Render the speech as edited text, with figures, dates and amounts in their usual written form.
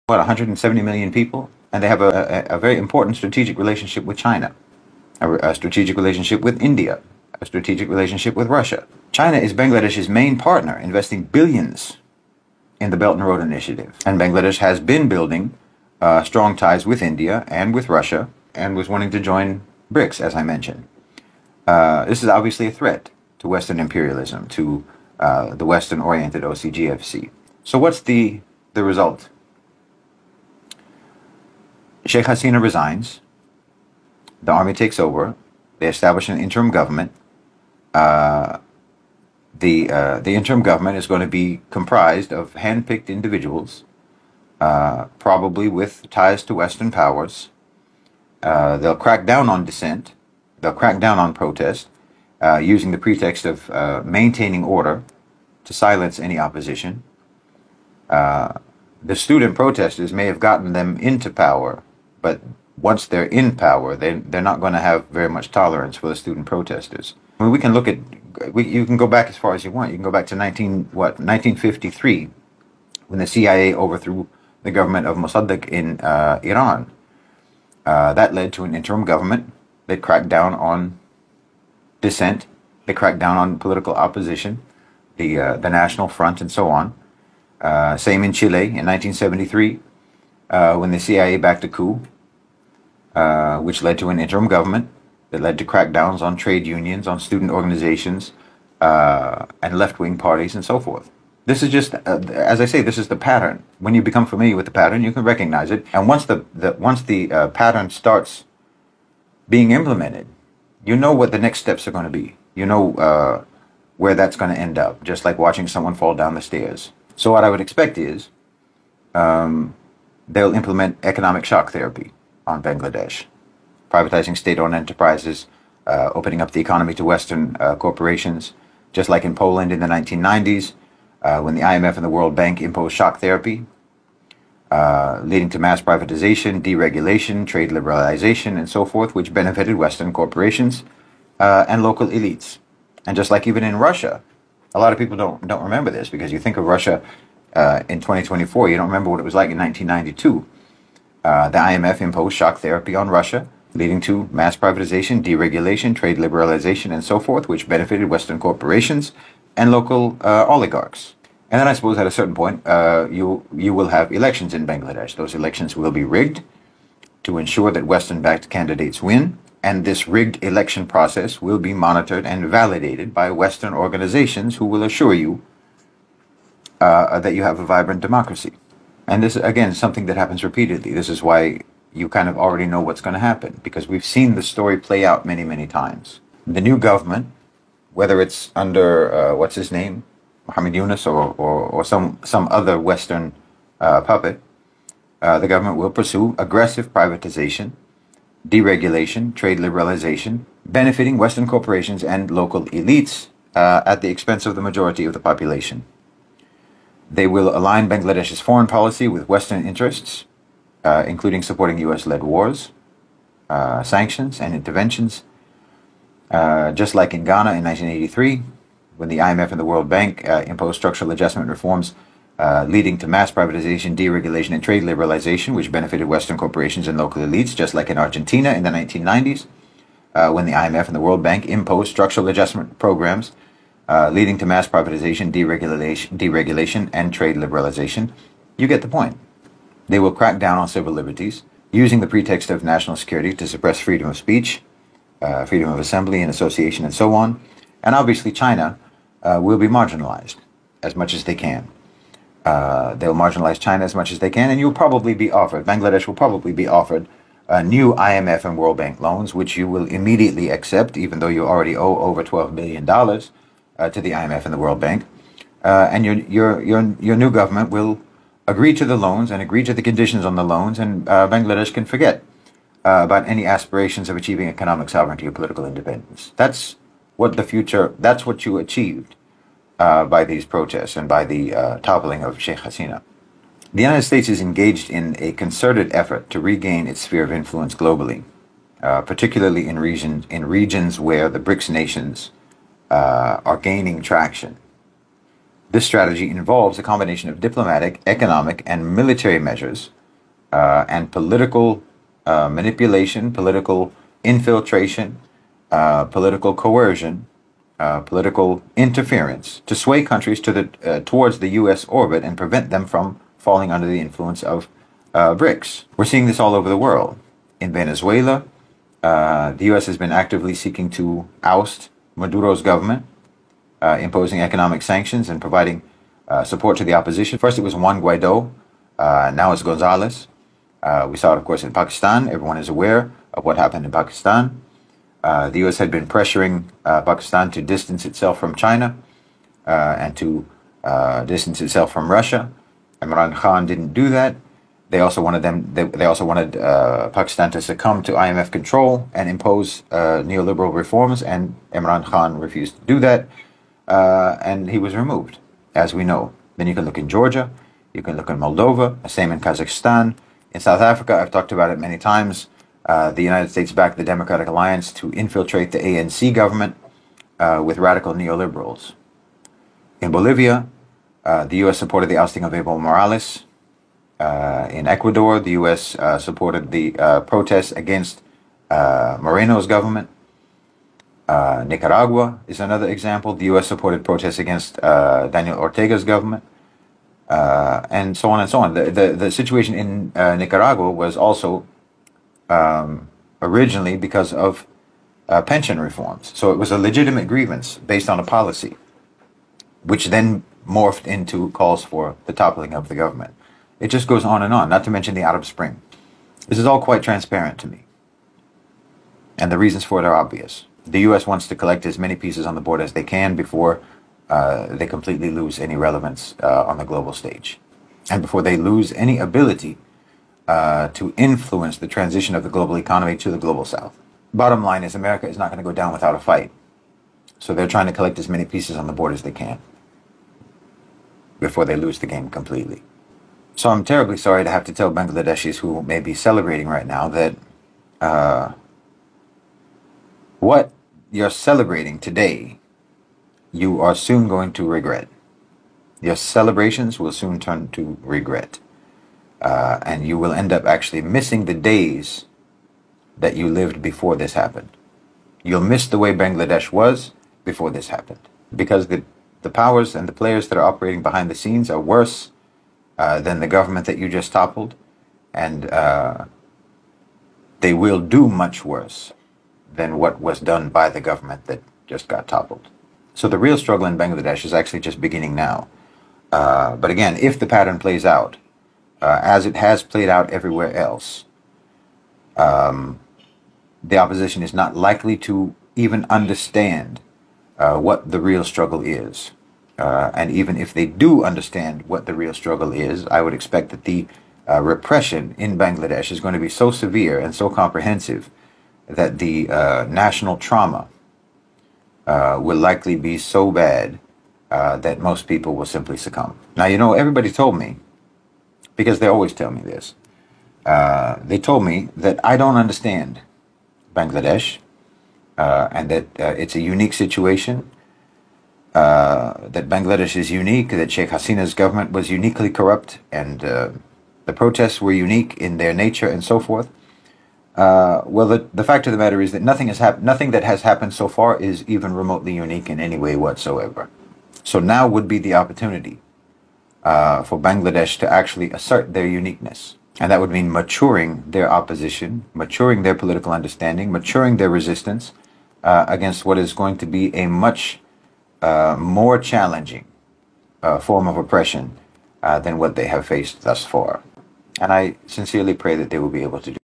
what, 170 million people, and they have a very important strategic relationship with China, a strategic relationship with India, a strategic relationship with Russia. China is Bangladesh's main partner, investing billions in the Belt and Road Initiative. And Bangladesh has been building strong ties with India and with Russia, and was wanting to join BRICS, as I mentioned. This is obviously a threat to Western imperialism, to the Western-oriented OCGFC. So what's the result? Sheikh Hasina resigns, the army takes over, they establish an interim government. The interim government is going to be comprised of hand-picked individuals, probably with ties to Western powers. They'll crack down on dissent, they'll crack down on protest, using the pretext of maintaining order to silence any opposition. The student protesters may have gotten them into power, but once they're in power, they're not going to have very much tolerance for the student protesters. I mean, we can look at, you can go back as far as you want. You can go back to 1953, when the CIA overthrew the government of Mossadegh in Iran. That led to an interim government that cracked down on dissent, they cracked down on political opposition, the National Front, and so on. Same in Chile in 1973, when the CIA backed a coup, which led to an interim government that led to crackdowns on trade unions, on student organizations, and left-wing parties, and so forth. This is just, as I say, this is the pattern. When you become familiar with the pattern, you can recognize it. And once the pattern starts being implemented, you know what the next steps are going to be. You know where that's going to end up, just like watching someone fall down the stairs. So what I would expect is they'll implement economic shock therapy on Bangladesh, privatizing state-owned enterprises, opening up the economy to Western corporations, just like in Poland in the 1990s, when the IMF and the World Bank imposed shock therapy, leading to mass privatization, deregulation, trade liberalization, and so forth, which benefited Western corporations and local elites. And just like even in Russia, a lot of people don't remember this, because you think of Russia in 2024, you don't remember what it was like in 1992. The IMF imposed shock therapy on Russia, leading to mass privatization, deregulation, trade liberalization, and so forth, which benefited Western corporations and local oligarchs. And then I suppose at a certain point, you will have elections in Bangladesh. Those elections will be rigged to ensure that Western-backed candidates win, and this rigged election process will be monitored and validated by Western organizations who will assure you that you have a vibrant democracy. And this, again, is something that happens repeatedly. This is why you kind of already know what's going to happen, because we've seen the story play out many, many times. The new government, whether it's under, what's his name, Muhammad Yunus, or some other Western puppet, the government will pursue aggressive privatization, deregulation, trade liberalization, benefiting Western corporations and local elites at the expense of the majority of the population. They will align Bangladesh's foreign policy with Western interests, including supporting US-led wars, sanctions, and interventions. Just like in Ghana in 1983, when the IMF and the World Bank imposed structural adjustment reforms leading to mass privatization, deregulation, and trade liberalization, which benefited Western corporations and local elites, just like in Argentina in the 1990s, when the IMF and the World Bank imposed structural adjustment programs leading to mass privatization, deregulation, and trade liberalization. You get the point. They will crack down on civil liberties, using the pretext of national security to suppress freedom of speech, freedom of assembly and association, and so on. And obviously China will be marginalized as much as they can. They'll marginalize China as much as they can, and you'll probably be offered, Bangladesh will probably be offered new IMF and World Bank loans, which you will immediately accept, even though you already owe over $12 billion to the IMF and the World Bank. And your new government will agree to the loans and agree to the conditions on the loans, and Bangladesh can forget about any aspirations of achieving economic sovereignty or political independence. That's what the future, that's what you achieved by these protests and by the toppling of Sheikh Hasina. The United States is engaged in a concerted effort to regain its sphere of influence globally, particularly in regions where the BRICS nations are gaining traction. This strategy involves a combination of diplomatic, economic, and military measures and political manipulation, political infiltration, political coercion, political interference to sway countries towards the U.S. orbit and prevent them from falling under the influence of BRICS. We're seeing this all over the world. In Venezuela, the U.S. has been actively seeking to oust Maduro's government, imposing economic sanctions and providing support to the opposition. First it was Juan Guaido, now it's Gonzalez. We saw it, of course, in Pakistan. Everyone is aware of what happened in Pakistan. The U.S. had been pressuring Pakistan to distance itself from China and to distance itself from Russia. Imran Khan didn't do that. They also wanted Pakistan to succumb to IMF control and impose neoliberal reforms, and Imran Khan refused to do that, and he was removed, as we know. Then you can look in Georgia, you can look in Moldova, same in Kazakhstan. In South Africa, I've talked about it many times. The United States backed the Democratic Alliance to infiltrate the ANC government with radical neoliberals. In Bolivia, the U.S. supported the ousting of Evo Morales. In Ecuador, the U.S. supported the protests against Moreno's government. Nicaragua is another example. The U.S. supported protests against Daniel Ortega's government, and so on and so on. The situation in Nicaragua was also originally because of pension reforms. So it was a legitimate grievance based on a policy, which then morphed into calls for the toppling of the government. It just goes on, not to mention the Arab Spring. This is all quite transparent to me, and the reasons for it are obvious. The U.S. wants to collect as many pieces on the board as they can before they completely lose any relevance on the global stage, and before they lose any ability to influence the transition of the global economy to the global south. Bottom line is, America is not going to go down without a fight. So they're trying to collect as many pieces on the board as they can before they lose the game completely. So I'm terribly sorry to have to tell Bangladeshis who may be celebrating right now that what you're celebrating today, you are soon going to regret. Your celebrations will soon turn to regret. And you will end up actually missing the days that you lived before this happened. You'll miss the way Bangladesh was before this happened. Because the powers and the players that are operating behind the scenes are worse than the government that you just toppled. And they will do much worse than what was done by the government that just got toppled. So the real struggle in Bangladesh is actually just beginning now. But again, if the pattern plays out, as it has played out everywhere else, the opposition is not likely to even understand what the real struggle is. And even if they do understand what the real struggle is, I would expect that the repression in Bangladesh is going to be so severe and so comprehensive that the national trauma will likely be so bad that most people will simply succumb. Now, you know, everybody told me, because they always tell me this, they told me that I don't understand Bangladesh, and that it's a unique situation, that Bangladesh is unique, that Sheikh Hasina's government was uniquely corrupt, and the protests were unique in their nature and so forth. Well, the fact of the matter is that nothing that has happened so far is even remotely unique in any way whatsoever. So now would be the opportunity for Bangladesh to actually assert their uniqueness. And that would mean maturing their opposition, maturing their political understanding, maturing their resistance against what is going to be a much more challenging form of oppression than what they have faced thus far. And I sincerely pray that they will be able to do